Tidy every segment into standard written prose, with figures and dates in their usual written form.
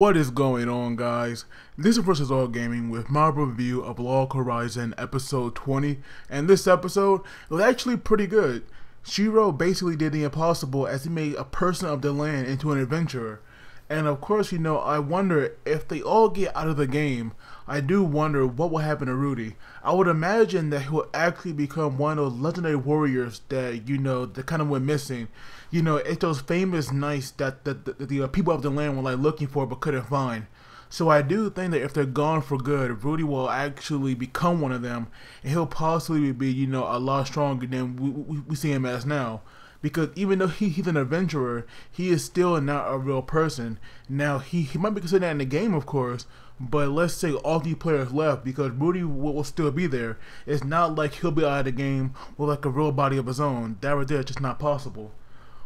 What is going on, guys? This is Versus All Gaming with my review of Log Horizon episode 20, and this episode was actually pretty good. Shiro basically did the impossible as he made a person of the land into an adventurer. And of course, I wonder if they all get out of the game, I do wonder what will happen to Rudy. I would imagine that he will actually become one of those legendary warriors that, that kind of went missing. It's those famous knights that the people of the land were like looking for but couldn't find. So I do think that if they're gone for good, Rudy will actually become one of them, and he'll possibly be, a lot stronger than we see him as now. Because even though he's an adventurer, he is still not a real person. Now, he might be considered that in the game, of course, but let's say all these players left because Rudy will still be there. It's not like he'll be out of the game with like a real body of his own. That right there is just not possible.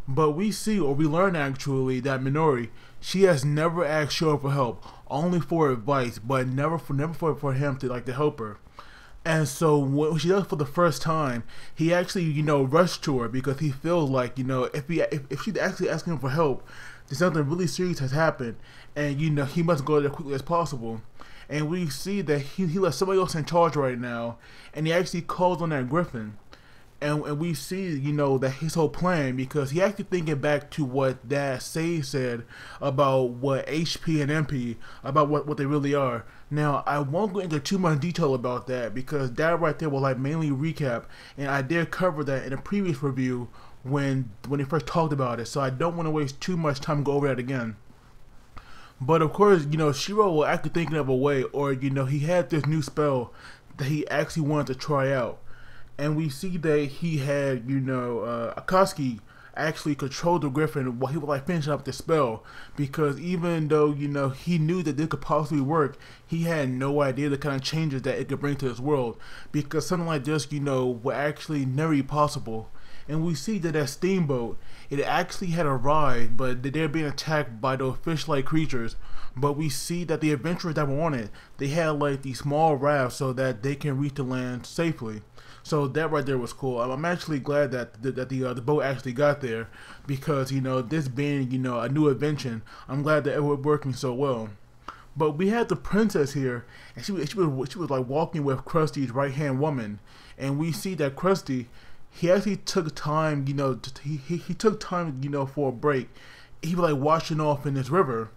But we see, or we learn actually, that Minori, she has never asked Shiro for help, only for advice, but never for him to help her. And so when she does for the first time, he actually, rushed to her because he feels like, if she's actually asking him for help, then something really serious has happened, and he must go there as quickly as possible. And we see that he left somebody else in charge right now, and he actually calls on that Griffin. And we see, that his whole plan, because he actually thinking back to what Dad said about what HP and MP, about what they really are. Now, I won't go into too much detail about that, because that right there will mainly recap, and I did cover that in a previous review when he first talked about it, so I don't want to waste too much time to go over that again. But of course, Shiro will actually thinking of a way, or he had this new spell that he actually wanted to try out. And we see that he had, Akatsuki actually controlled the Griffin while he was finishing up the spell, because even though, he knew that this could possibly work, he had no idea the kind of changes that it could bring to this world, because something like this, would actually never be possible. And we see that steamboat, it actually had arrived, but they're being attacked by those fish-like creatures. But we see that the adventurers that were on it, they had these small rafts so that they can reach the land safely. So that right there was cool. I'm actually glad that the boat actually got there, because this being a new invention, I'm glad that it was working so well. But we had the princess here, and she was walking with Krusty's right hand woman, and we see that Krusty, he actually took time, he took time, for a break. He was washing off in this river.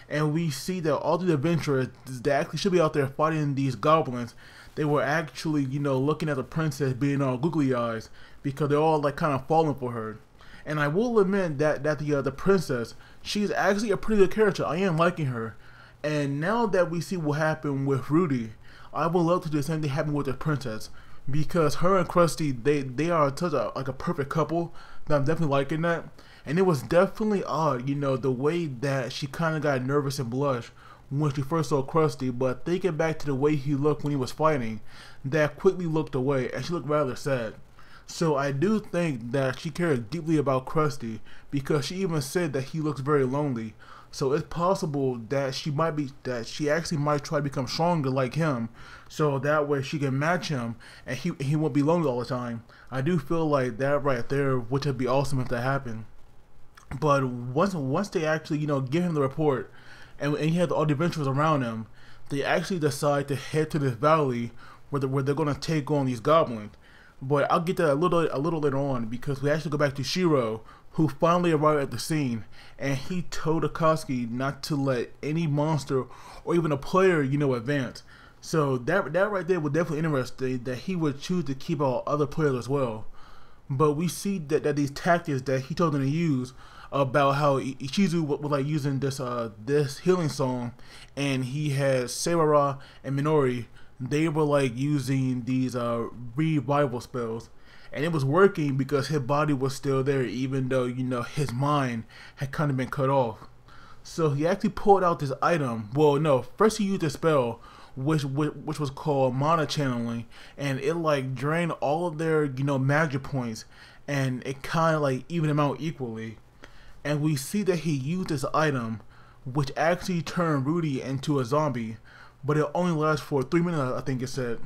And we see that all the adventurers that actually should be out there fighting these goblins, they were actually, looking at the princess being all googly eyes, because they're all kind of falling for her. And I will admit that the princess, she's actually a pretty good character. I am liking her. And now that we see what happened with Rudy, I would love to do the same thing happen with the princess, because her and Krusty, they are such a perfect couple that I'm definitely liking that. And it was definitely odd, the way that she kind of got nervous and blushed when she first saw Krusty, but thinking back to the way he looked when he was fighting, that quickly looked away, and she looked rather sad. So I do think that she cares deeply about Krusty, because she even said that he looks very lonely. So it's possible that she actually might try to become stronger like him, so that way she can match him, and he won't be lonely all the time. I do feel like that right there, which would be awesome if that happened. But once they actually, give him the report, and he had all the adventurers around him, they actually decide to head to this valley where they're going to take on these goblins. But I'll get to that a little later on, because we actually go back to Shiro, who finally arrived at the scene, and he told Akatsuki not to let any monster or even a player, advance. So that right there was definitely interesting, that he would choose to keep out other players as well. But we see that these tactics that he told them to use, about how Ichizu was using this healing song, and he had Seirara and Minori, they were using these revival spells, and it was working because his body was still there, even though his mind had kind of been cut off. So he actually pulled out this item. Well, no, first he used a spell which was called mana channeling, and it drained all of their magic points, and it kind of evened them out equally. And we see that he used this item, which actually turned Rudy into a zombie, but it only lasts for 3 minutes, I think it said.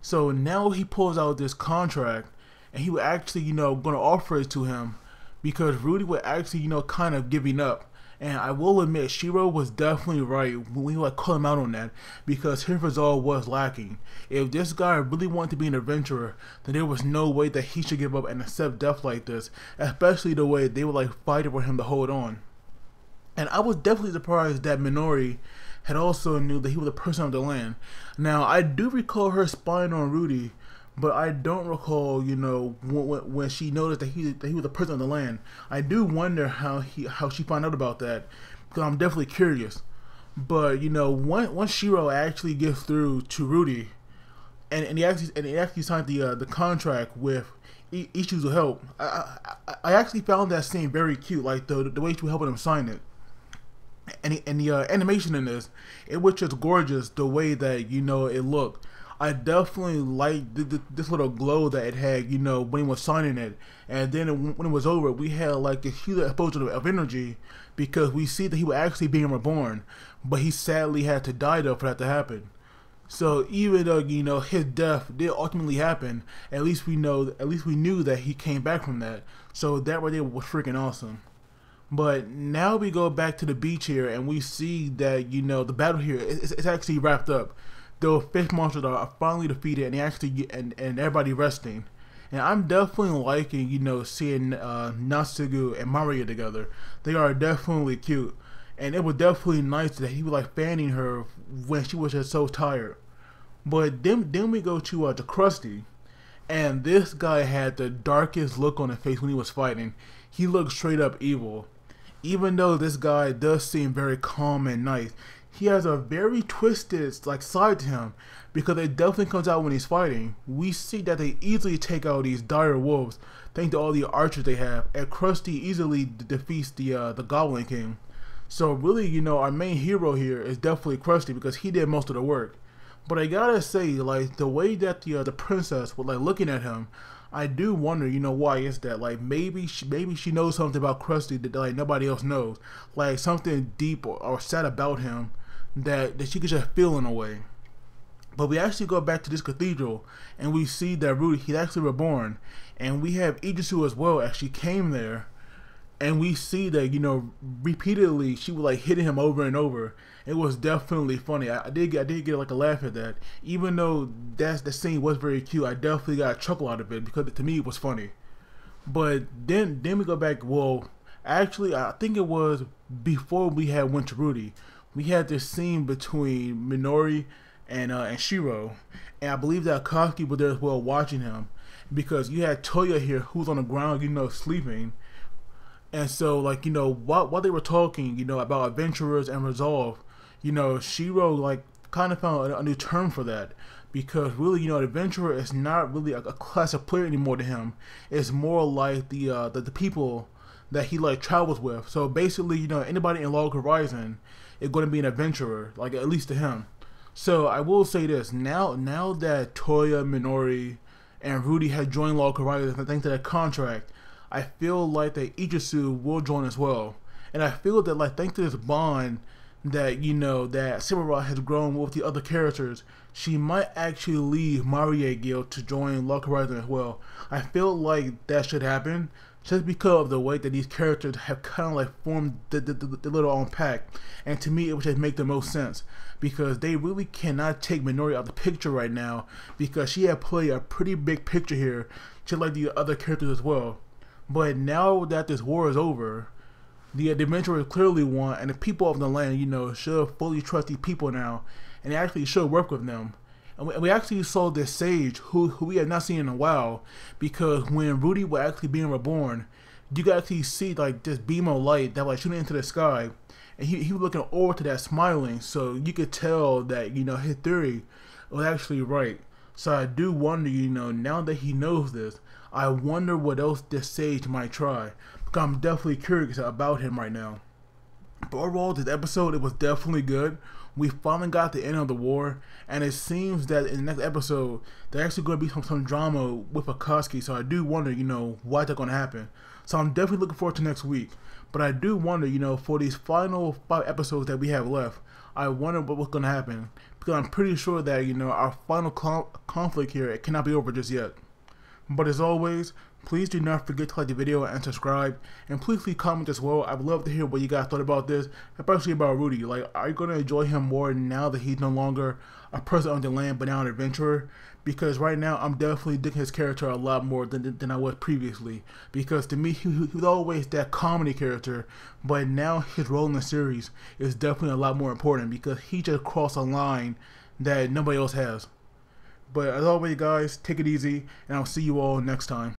So now he pulls out this contract, and he was actually, going to offer it to him, because Rudy was actually, kind of giving up. And I will admit, Shiro was definitely right when we like call him out on that, because his resolve was lacking. If this guy really wanted to be an adventurer, then there was no way that he should give up and accept death like this, especially the way they were like fighting for him to hold on. And I was definitely surprised that Minori had also knew that he was a person of the land. Now, I do recall her spying on Rudy, but I don't recall, when she noticed that he was a person of the land. I do wonder how she found out about that, because I'm definitely curious. But once Shiro actually gets through to Rudy, and he actually signed the contract with Ichizu's help, I actually found that scene very cute, like the way she was helping him sign it. And the animation in this, it was just gorgeous. The way that it looked, I definitely liked this little glow that it had. When he was signing it, and then when it was over, we had like a huge explosion of energy, because we see that he was actually being reborn, but he sadly had to die though for that to happen. So even though his death did ultimately happen, at least we knew that he came back from that. So that right there was freaking awesome. But now we go back to the beach here, and we see that the battle here is actually wrapped up. The fish monsters are finally defeated, and they actually and everybody resting. And I'm definitely liking seeing Natsugu and Maria together. They are definitely cute, and it was definitely nice that he was like fanning her when she was just so tired. But then we go to Krusty, and this guy had the darkest look on his face when he was fighting. He looked straight up evil. Even though this guy does seem very calm and nice, he has a very twisted side to him, because it definitely comes out when he's fighting. We see that they easily take out these dire wolves thanks to all the archers they have, and Krusty easily defeats the Goblin King. So really, our main hero here is definitely Krusty, because he did most of the work. But I gotta say, like, the way that the princess was like looking at him, I do wonder, why is that? Like, maybe she knows something about Krusty that like nobody else knows, like something deep or sad about him that she could just feel in a way. But we actually go back to this cathedral, and we see that Rudy, he's actually reborn, and we have Ichizu as well, as she came there, and we see that repeatedly she was like hitting him over and over. It was definitely funny. I did get like a laugh at that, even though the scene was very cute. I definitely got a chuckle out of it, because to me it was funny. But then we go back. Well, actually, I think it was before we had went to Rudy. We had this scene between Minori and Shiro, and I believe that Akatsuki was there as well watching him, because you had Toya here who's on the ground, sleeping. And so, like, while they were talking, about adventurers and resolve, Shiro, like, kind of found a new term for that. Because really, adventurer is not really a class of player anymore to him. It's more like the people that he, like, travels with. So basically, anybody in Log Horizon is going to be an adventurer, like, at least to him. So I will say this, now that Toya, Minori, and Rudy had joined Log Horizon, thanks to that contract, I feel like that Ichizu will join as well. And I feel that, like, thanks to this bond that, that Samurai has grown with the other characters, she might actually leave Maria Guild to join Log Horizon as well. I feel like that should happen, just because of the way that these characters have kind of like formed the little own pack. And to me, it would just make the most sense, because they really cannot take Minori out of the picture right now, because she had played a pretty big picture here, just like the other characters as well. But now that this war is over, the adventurers clearly won, and the people of the land, should fully trust these people now, and they actually should work with them. And we actually saw this sage who we have not seen in a while, because when Rudy was actually being reborn, you could actually see like this beam of light that was shooting into the sky, and he was looking over to that smiling, so you could tell that his theory was actually right. So I do wonder, now that he knows this, I wonder what else this sage might try, because I'm definitely curious about him right now. But overall, this episode, it was definitely good. We finally got the end of the war, and it seems that in the next episode, there's actually going to be some drama with Akatsuki, so I do wonder, why that's going to happen. So I'm definitely looking forward to next week. But I do wonder, for these final 5 episodes that we have left, I wonder what's going to happen, because I'm pretty sure that, our final conflict here, it cannot be over just yet. But as always, please do not forget to like the video and subscribe, and please leave comments as well. I would love to hear what you guys thought about this, especially about Rudy. Like, are you going to enjoy him more now that he's no longer a person on the land but now an adventurer? Because right now I'm definitely digging his character a lot more than I was previously. Because to me, he was always that comedy character, but now his role in the series is definitely a lot more important because he just crossed a line that nobody else has. But as always, guys, take it easy, and I'll see you all next time.